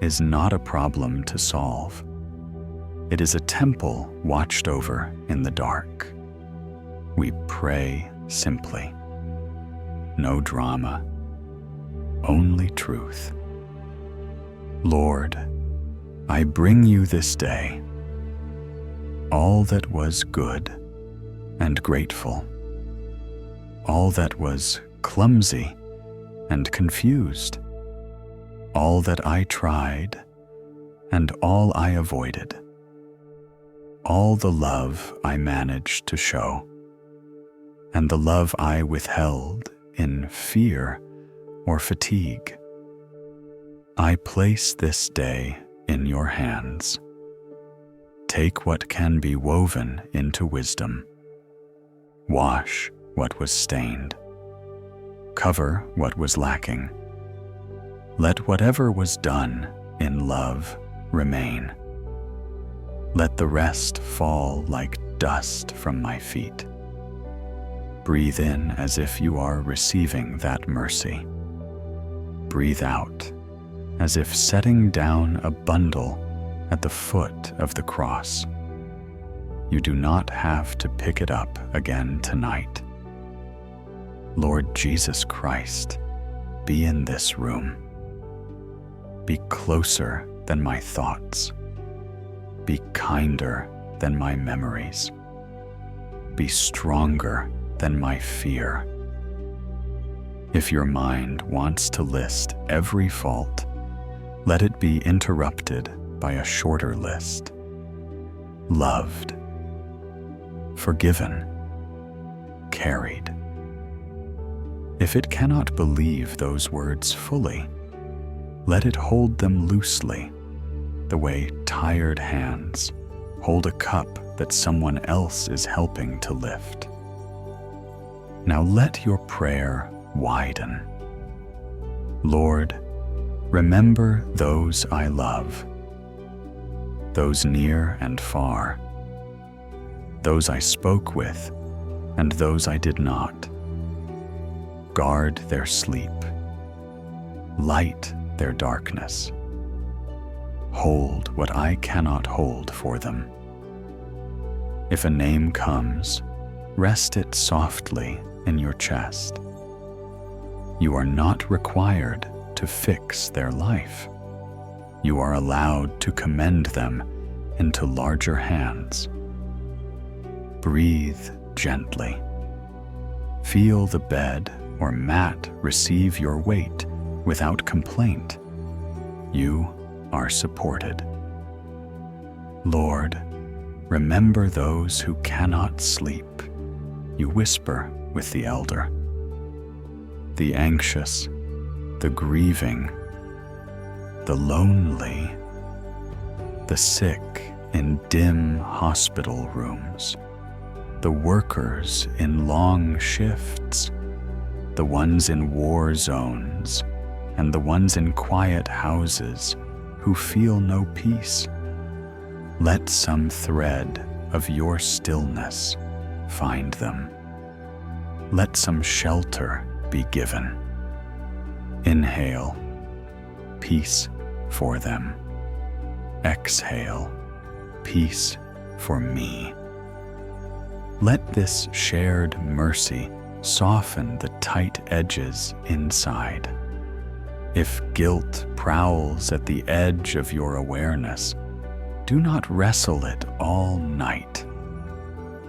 is not a problem to solve. It is a temple watched over in the dark. We pray simply. No drama, only truth. Lord, I bring you this day all that was good and grateful, all that was clumsy and confused, all that I tried and all I avoided, all the love I managed to show, and the love I withheld in fear or fatigue. I place this day in your hands. Take what can be woven into wisdom. Wash what was stained. Cover what was lacking. Let whatever was done in love remain. Let the rest fall like dust from my feet. Breathe in as if you are receiving that mercy. Breathe out as if setting down a bundle at the foot of the cross. You do not have to pick it up again tonight. Lord Jesus Christ, be in this room. Be closer than my thoughts. Be kinder than my memories. Be stronger than my fear. If your mind wants to list every fault, let it be interrupted by a shorter list. Loved, forgiven, carried. If it cannot believe those words fully, let it hold them loosely, the way tired hands hold a cup that someone else is helping to lift. Now let your prayer widen. Lord, remember those I love, those near and far, those I spoke with and those I did not. Guard their sleep, light their darkness. Hold what I cannot hold for them. If a name comes, rest it softly in your chest. You are not required to fix their life. You are allowed to commend them into larger hands. Breathe gently. Feel the bed or mat receive your weight without complaint. You are supported. Lord, remember those who cannot sleep. You whisper with the elder. The anxious, the grieving, the lonely, the sick in dim hospital rooms, the workers in long shifts, the ones in war zones, and the ones in quiet houses who feel no peace. Let some thread of your stillness find them. Let some shelter be given. Inhale, peace for them. Exhale, peace for me. Let this shared mercy soften the tight edges inside. If guilt prowls at the edge of your awareness, do not wrestle it all night.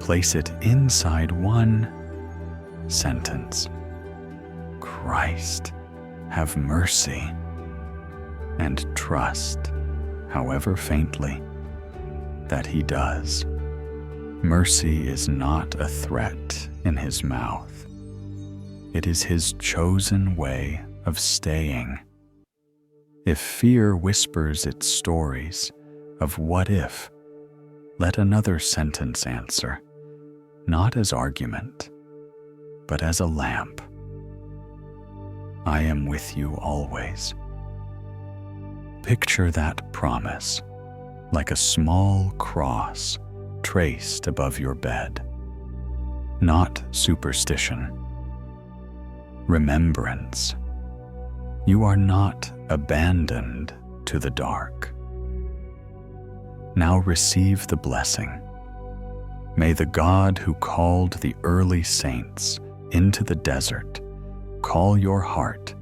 place it inside one sentence. Christ, have mercy, and trust, however faintly, that he does. Mercy is not a threat in his mouth. It is his chosen way of staying. If fear whispers its stories of what if, let another sentence answer, not as argument, but as a lamp. I am with you always. Picture that promise like a small cross traced above your bed. Not superstition. Remembrance. You are not abandoned to the dark. Now receive the blessing. May the God who called the early saints into the desert call your heart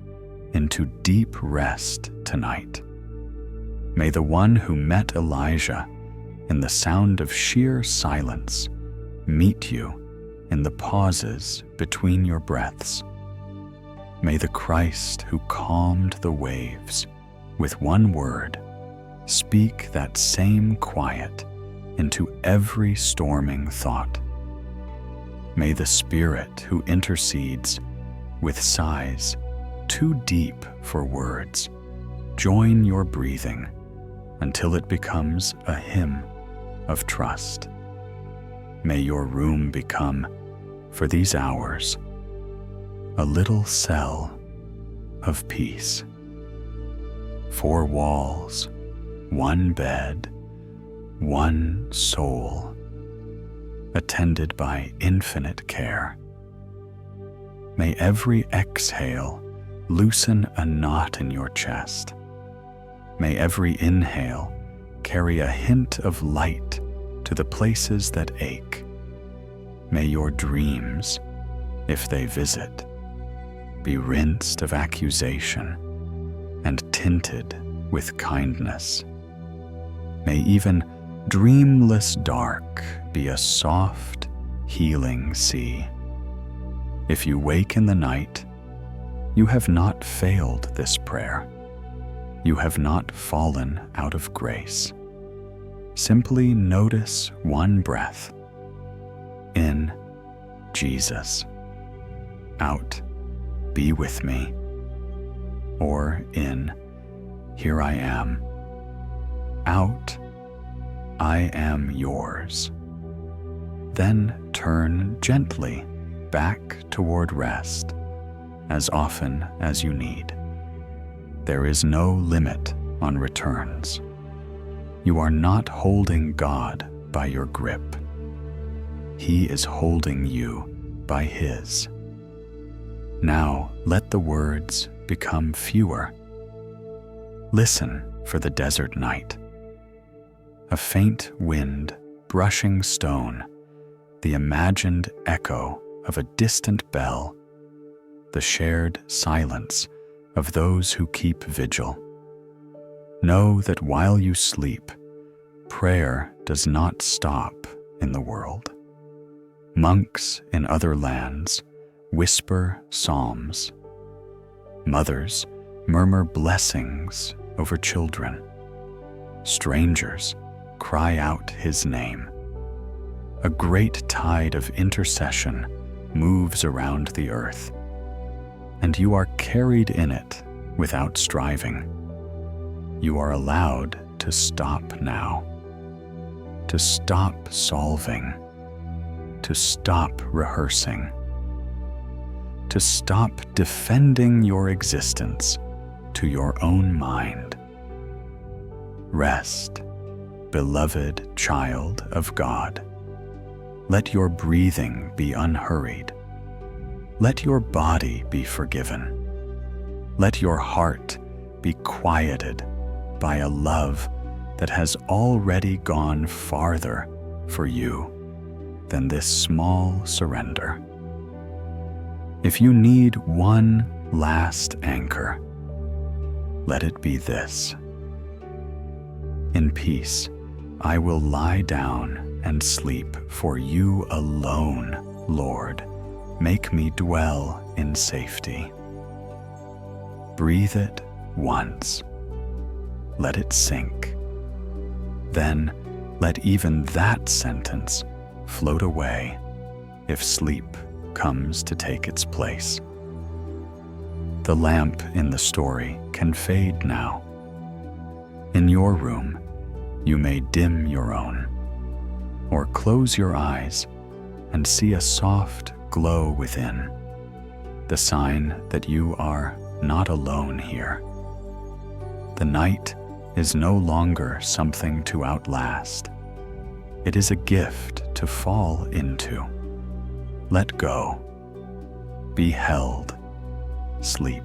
into deep rest tonight. May the one who met Elijah in the sound of sheer silence meet you in the pauses between your breaths. May the Christ who calmed the waves with one word speak that same quiet into every storming thought. May the Spirit who intercedes with sighs too deep for words join your breathing until it becomes a hymn of trust. May your room become, for these hours, a little cell of peace. 4 walls, 1 bed, 1 soul, attended by infinite care. May every exhale loosen a knot in your chest. May every inhale carry a hint of light to the places that ache. May your dreams, if they visit, be rinsed of accusation and tinted with kindness. May even dreamless dark be a soft, healing sea. If you wake in the night, you have not failed this prayer. You have not fallen out of grace. Simply notice one breath. In, Jesus. Out, be with me. Or in, here I am. Out, I am yours. Then turn gently back toward rest as often as you need. There is no limit on returns. You are not holding God by your grip. He is holding you by His. Now let the words become fewer. Listen for the desert night. A faint wind brushing stone, the imagined echo of a distant bell, the shared silence of those who keep vigil. Know that while you sleep, prayer does not stop in the world. Monks in other lands whisper psalms. Mothers murmur blessings over children. Strangers cry out His name. A great tide of intercession moves around the earth, and you are carried in it without striving. You are allowed to stop now, to stop solving, to stop rehearsing, to stop defending your existence to your own mind. Rest, beloved child of God. Let your breathing be unhurried. Let your body be forgiven. Let your heart be quieted by a love that has already gone farther for you than this small surrender. If you need one last anchor, let it be this. In peace, I will lie down and sleep for you alone, Lord. Make me dwell in safety. Breathe it once. Let it sink. Then let even that sentence float away if sleep comes to take its place. The lamp in the story can fade now. In your room, you may dim your own, or close your eyes and see a soft glow within, the sign that you are not alone here. The night is no longer something to outlast. It is a gift to fall into. Let go. Be held. Sleep.